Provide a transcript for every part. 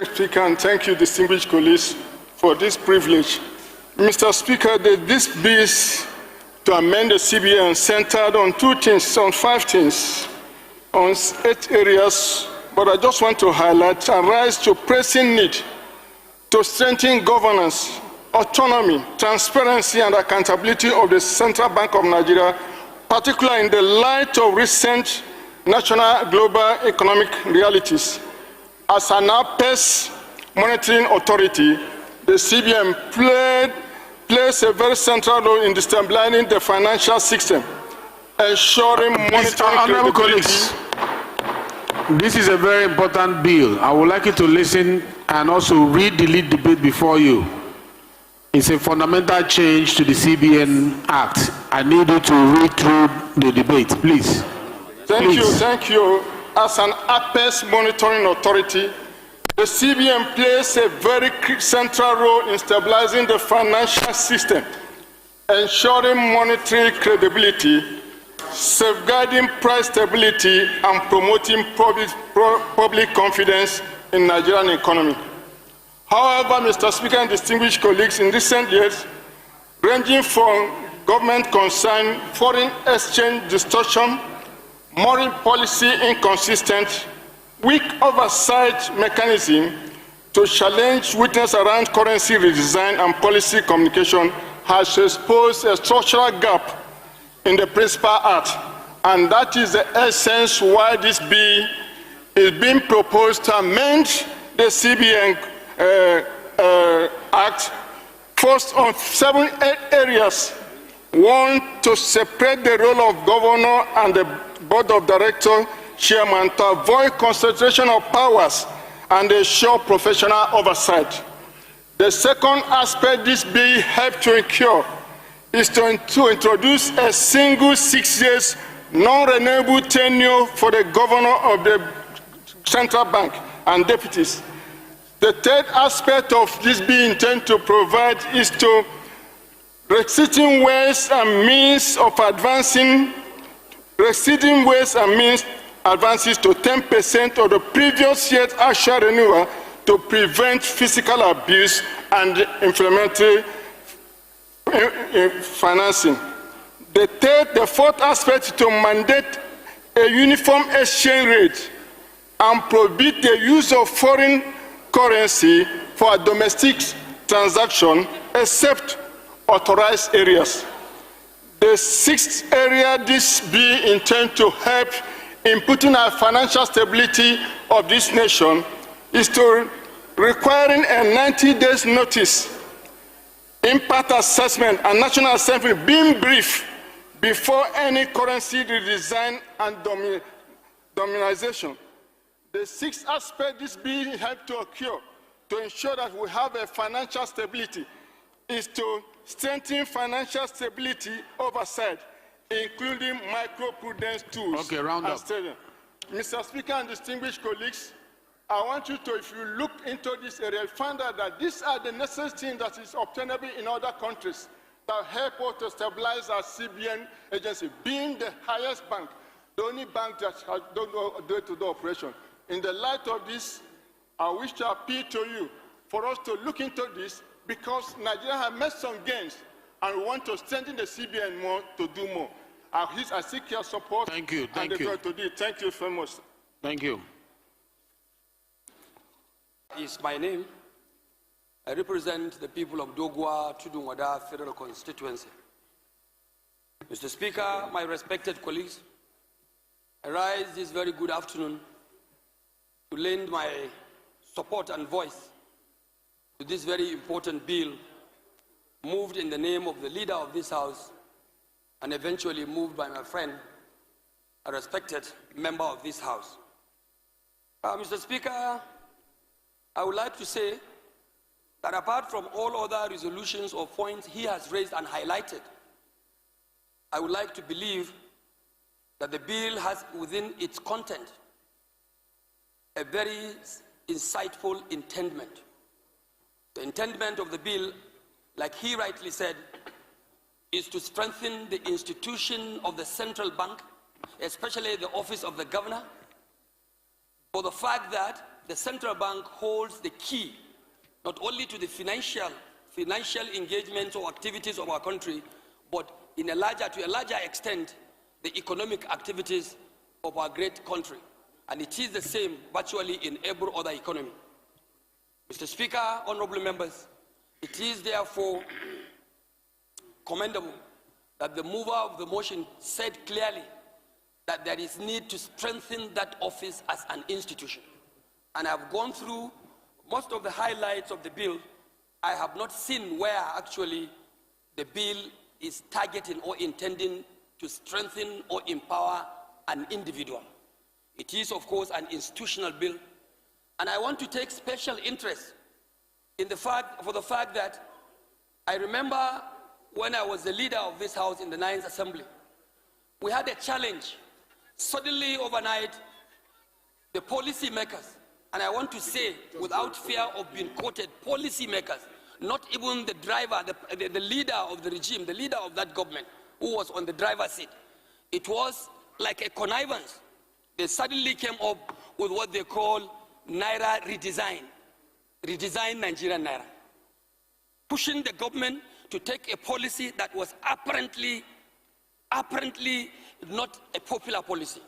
Speaker, and thank you, distinguished colleagues, for this privilege. Mr. Speaker, this bill to amend the CBN centered on 5 things, on 8 areas, but I just want to highlight and rise to pressing need to strengthen governance, autonomy, transparency, and accountability of the Central Bank of Nigeria, particularly in the light of recent national global economic realities. As an apex monitoring authority, the CBN plays a very central role in destabilizing the financial system, ensuring monitoring Honorable colleagues, this is a very important bill. I would like you to listen and also read the lead debate before you. It's a fundamental change to the CBN Act. I need you to read through the debate, please. Thank you. As an apex monitoring authority, the CBN plays a very central role in stabilizing the financial system, ensuring monetary credibility, safeguarding price stability, and promoting public confidence in the Nigerian economy. However, Mr. Speaker and distinguished colleagues, in recent years, ranging from government concern, foreign exchange distortion, monetary policy inconsistent, weak oversight mechanism to challenge weakness around currency redesign and policy communication has exposed a structural gap in the principal act, and that is the essence why this bill is being proposed to amend the CBN Act, first on 8 areas. One, to separate the role of governor and the board of director chairman to avoid concentration of powers and ensure professional oversight. The second aspect this bill helps to ensure is to introduce a single 6 years non-renewable tenure for the governor of the central bank and deputies. The third aspect of this bill intended to provide is to restricting ways and means advances to 10% of the previous year's actual renewal to prevent physical abuse and implementary financing. The fourth aspect is to mandate a uniform exchange rate and prohibit the use of foreign currency for a domestic transaction except authorized areas. The sixth area this bill intends to help in putting our financial stability of this nation is to requiring a 90 days notice, impact assessment, and National Assembly being briefed before any currency redesign and dominization. The sixth aspect this bill helps to occur to ensure that we have a financial stability is to strengthen financial stability oversight, including microprudence tools. Okay, round up. Mr. Speaker and distinguished colleagues, I want you to, if you look into this area, find out that these are the necessary things that is obtainable in other countries that help us to stabilize our CBN agency, being the highest bank, the only bank that has done day-to-day operation. In the light of this, I wish to appeal to you for us to look into this, because Nigeria has made some gains and we want to strengthen the CBN more to do more. I seek your support. Thank you. Thank you very much. Thank you. Is my name. I represent the people of Dogwa Tudunwada Federal Constituency. Mr. Speaker, my respected colleagues, I rise this very good afternoon to lend my support and voice to this very important bill moved in the name of the leader of this House and eventually moved by my friend, a respected member of this House. Mr. Speaker, I would like to say that apart from all other resolutions or points he has raised and highlighted, I would like to believe that the bill has within its content a very insightful intendment. The intendment of the bill, like he rightly said, is to strengthen the institution of the central bank, especially the office of the governor, for the fact that the central bank holds the key not only to the financial engagement or activities of our country, but to a larger extent, the economic activities of our great country. And it is the same virtually in every other economy. Mr. Speaker, honorable members, it is therefore commendable that the mover of the motion said clearly that there is need to strengthen that office as an institution. And I've gone through most of the highlights of the bill. I have not seen where actually the bill is targeting or intending to strengthen or empower an individual. It is, of course, an institutional bill. And I want to take special interest in the fact that I remember when I was the leader of this house in the 9th Assembly, we had a challenge. Suddenly, overnight, the policy makers, and I want to say, without fear of being quoted, policy makers, not even the driver, the leader of the regime, the leader of that government, who was on the driver's seat. It was like a connivance. They suddenly came up with what they call Naira redesign Nigerian Naira, pushing the government to take a policy that was apparently not a popular policy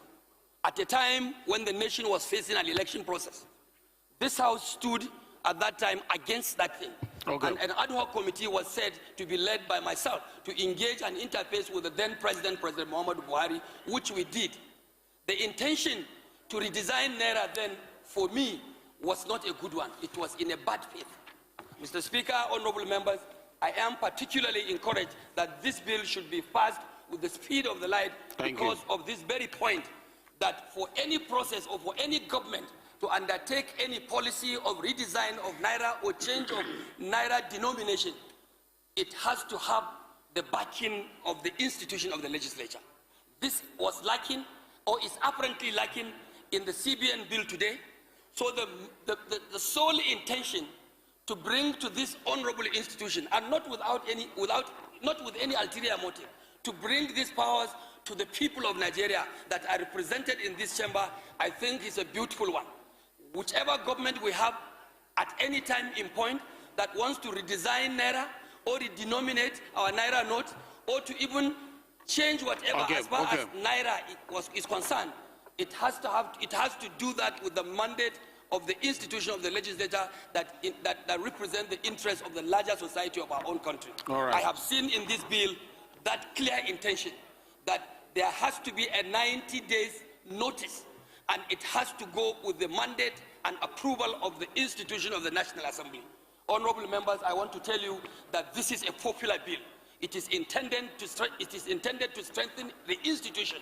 at a time when the nation was facing an election process. This house stood at that time against that thing. Okay. And an ad hoc committee was said to be led by myself to engage and interface with the then President Muhammadu Buhari, which we did. The intention to redesign Naira then, for me, was not a good one. It was in a bad faith. Mr. Speaker, honorable members, I am particularly encouraged that this bill should be passed with the speed of the light because of this very point, that for any process or for any government to undertake any policy of redesign of Naira or change of Naira denomination, it has to have the backing of the institution of the legislature. This was lacking, or is apparently lacking, in the CBN bill today. So the sole intention to bring to this honorable institution, and not with any ulterior motive, to bring these powers to the people of Nigeria that are represented in this chamber, I think is a beautiful one. Whichever government we have at any time in point that wants to redesign Naira or redenominate our Naira note, or to even change whatever as far as Naira is concerned, it has to do that with the mandate of the institution of the legislature that represent the interests of the larger society of our own country. Right. I have seen in this bill that clear intention that there has to be a 90 days notice, and it has to go with the mandate and approval of the institution of the National Assembly. Honorable members, I want to tell you that this is a popular bill. It is intended to strengthen the institution.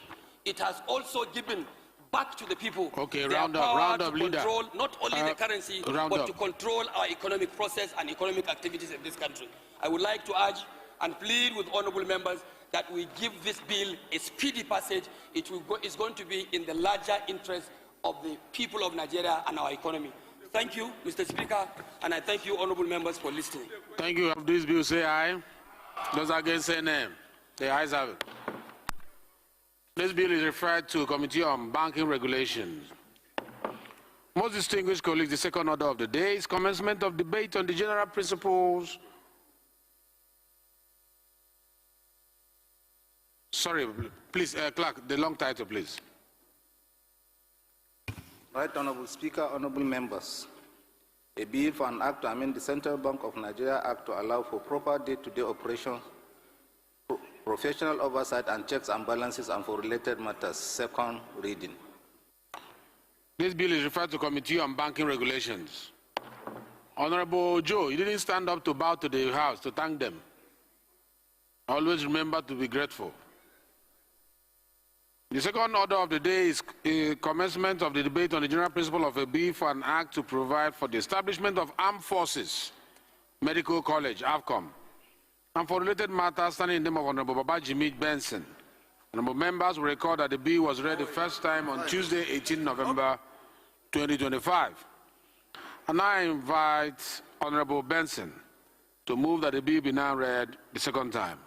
It has also given back to the people round up, to control not only the currency, but to control our economic process and economic activities in this country. I would like to urge and plead with honorable members that we give this bill a speedy passage. It's going to be in the larger interest of the people of Nigeria and our economy. Thank you, Mr. Speaker, and I thank you, honorable members, for listening. Thank you. Of this bill, say aye. Those against, say nay. The ayes have it. This bill is referred to Committee on Banking Regulations. Most distinguished colleagues, the second order of the day is commencement of debate on the general principles. Sorry, please, clerk, the long title, please. Right Honorable Speaker, honorable members. A bill for an act to amend the Central Bank of Nigeria Act to allow for proper day-to-day operations, professional oversight and checks and balances, and for related matters. Second reading. This bill is referred to Committee on Banking Regulations. Honorable Joe, you didn't stand up to bow to the House to thank them. Always remember to be grateful. The second order of the day is commencement of the debate on the general principle of a bill for an act to provide for the establishment of Armed Forces Medical College, AFCOM, and for related matters standing in the name of Honorable Babajimi Benson. Honorable members will record that the bill was read the first time on Tuesday, 18 November 2025. And I invite Honorable Benson to move that the bill be now read the second time.